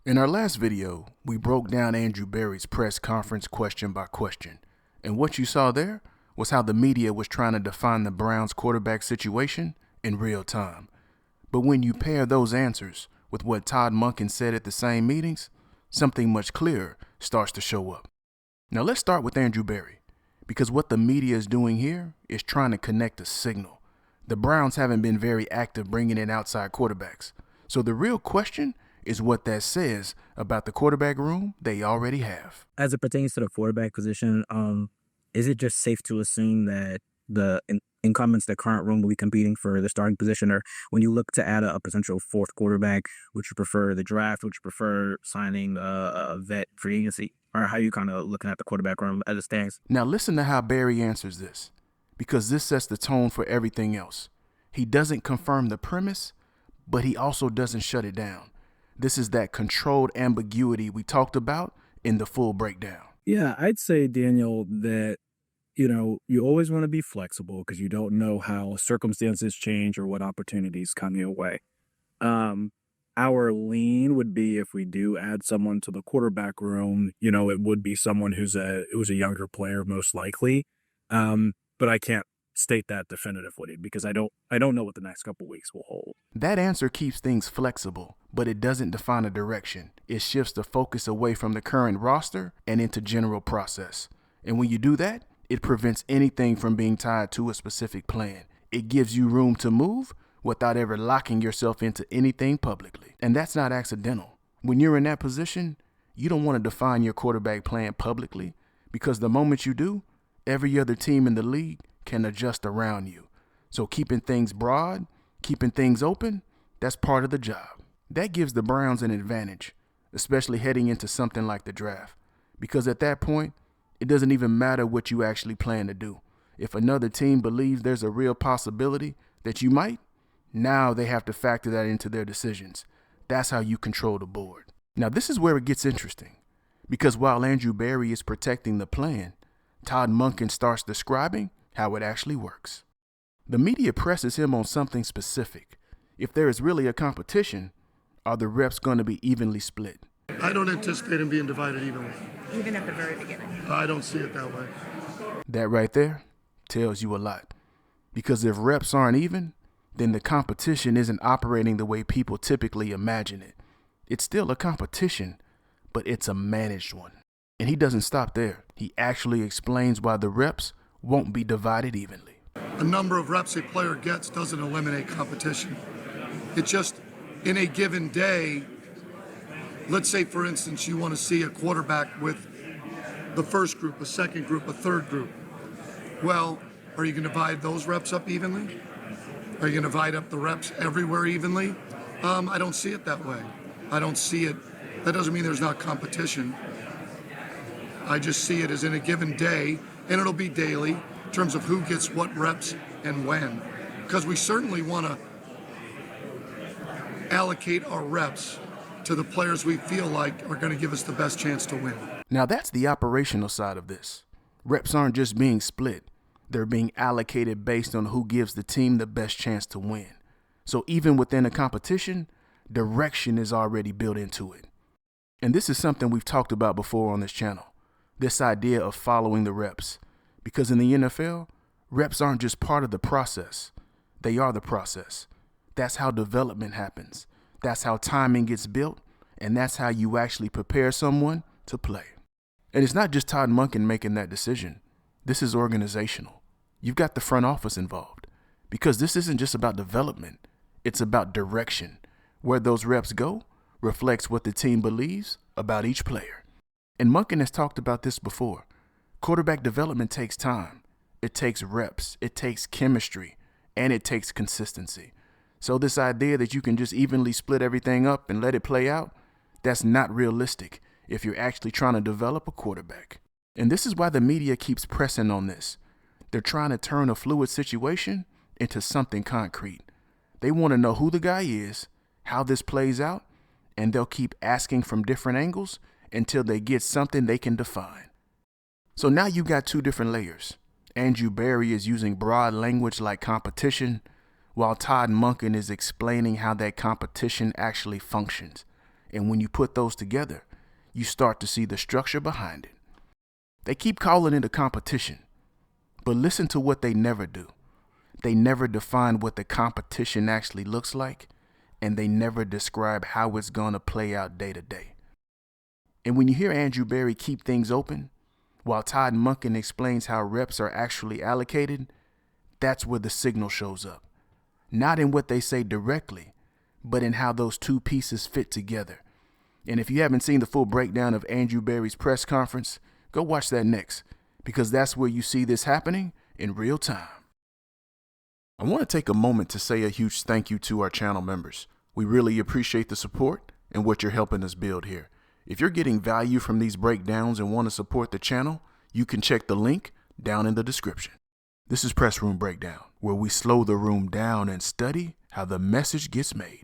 In our last video, we broke down Andrew Berry's press conference question by question, and what you saw there was how the media was trying to define the Browns' quarterback situation in real time. But when you pair those answers with what Todd Monken said at the same meetings, something much clearer starts to show up. Now let's start with Andrew Berry, because what the media is doing here is trying to connect a signal. The Browns haven't been very active bringing in outside quarterbacks, so the real question is what that says about the quarterback room they already have. As it pertains to the quarterback position, is it just safe to assume that the incumbents, the current room, will be competing for the starting position? Or when you look to add a potential fourth quarterback, would you prefer the draft? Would you prefer signing a vet free agency? Or how are you kind of looking at the quarterback room as it stands? Now listen to how Berry answers this, because this sets the tone for everything else. He doesn't confirm the premise, but he also doesn't shut it down. This is that controlled ambiguity we talked about in the full breakdown. Yeah, I'd say, Daniel, that, you always want to be flexible because you don't know how circumstances change or what opportunities come your way. Our lean would be if we do add someone to the quarterback room, it would be someone who's a younger player, most likely. But I can't state that definitively because I don't know what the next couple weeks will hold. That answer keeps things flexible, but it doesn't define a direction. It shifts the focus away from the current roster and into general process. And when you do that, it prevents anything from being tied to a specific plan. It gives you room to move without ever locking yourself into anything publicly. And that's not accidental. When you're in that position, you don't want to define your quarterback plan publicly, because the moment you do, every other team in the league can adjust around you. So keeping things broad, keeping things open, that's part of the job. That gives the Browns an advantage, especially heading into something like the draft, because at that point, it doesn't even matter what you actually plan to do. If another team believes there's a real possibility that you might, now they have to factor that into their decisions. That's how you control the board. Now this is where it gets interesting, because while Andrew Berry is protecting the plan, Todd Monken starts describing how it actually works. The media presses him on something specific. If there is really a competition, are the reps going to be evenly split? I don't anticipate them being divided evenly. Even at the very beginning. I don't see it that way. That right there tells you a lot. Because if reps aren't even, then the competition isn't operating the way people typically imagine it. It's still a competition, but it's a managed one. And he doesn't stop there. He actually explains why the reps won't be divided evenly. The number of reps a player gets doesn't eliminate competition. It's just in a given day, let's say, for instance, you want to see a quarterback with the first group, a second group, a third group. Well, are you going to divide those reps up evenly? Are you going to divide up the reps everywhere evenly? I don't see it that way. I don't see it. That doesn't mean there's not competition. I just see it as in a given day, and it'll be daily, in terms of who gets what reps and when. Because we certainly want to allocate our reps to the players we feel like are going to give us the best chance to win. Now that's the operational side of this. Reps aren't just being split. They're being allocated based on who gives the team the best chance to win. So even within a competition, direction is already built into it. And this is something we've talked about before on this channel. This idea of following the reps. Because in the NFL, reps aren't just part of the process. They are the process. That's how development happens. That's how timing gets built. And that's how you actually prepare someone to play. And it's not just Todd Monken making that decision. This is organizational. You've got the front office involved. Because this isn't just about development. It's about direction. Where those reps go reflects what the team believes about each player. And Monken has talked about this before. Quarterback development takes time. It takes reps. It takes chemistry. And it takes consistency. So this idea that you can just evenly split everything up and let it play out, that's not realistic if you're actually trying to develop a quarterback. And this is why the media keeps pressing on this. They're trying to turn a fluid situation into something concrete. They want to know who the guy is, how this plays out, and they'll keep asking from different angles until they get something they can define. So now you got two different layers. Andrew Berry is using broad language like competition, while Todd Monken is explaining how that competition actually functions. And when you put those together, you start to see the structure behind it. They keep calling it a competition, but listen to what they never do. They never define what the competition actually looks like, and they never describe how it's going to play out day to day. And when you hear Andrew Berry keep things open, while Todd Monken explains how reps are actually allocated, that's where the signal shows up. Not in what they say directly, but in how those two pieces fit together. And if you haven't seen the full breakdown of Andrew Berry's press conference, go watch that next, because that's where you see this happening in real time. I want to take a moment to say a huge thank you to our channel members. We really appreciate the support and what you're helping us build here. If you're getting value from these breakdowns and want to support the channel, you can check the link down in the description. This is Press Room Breakdown, where we slow the room down and study how the message gets made.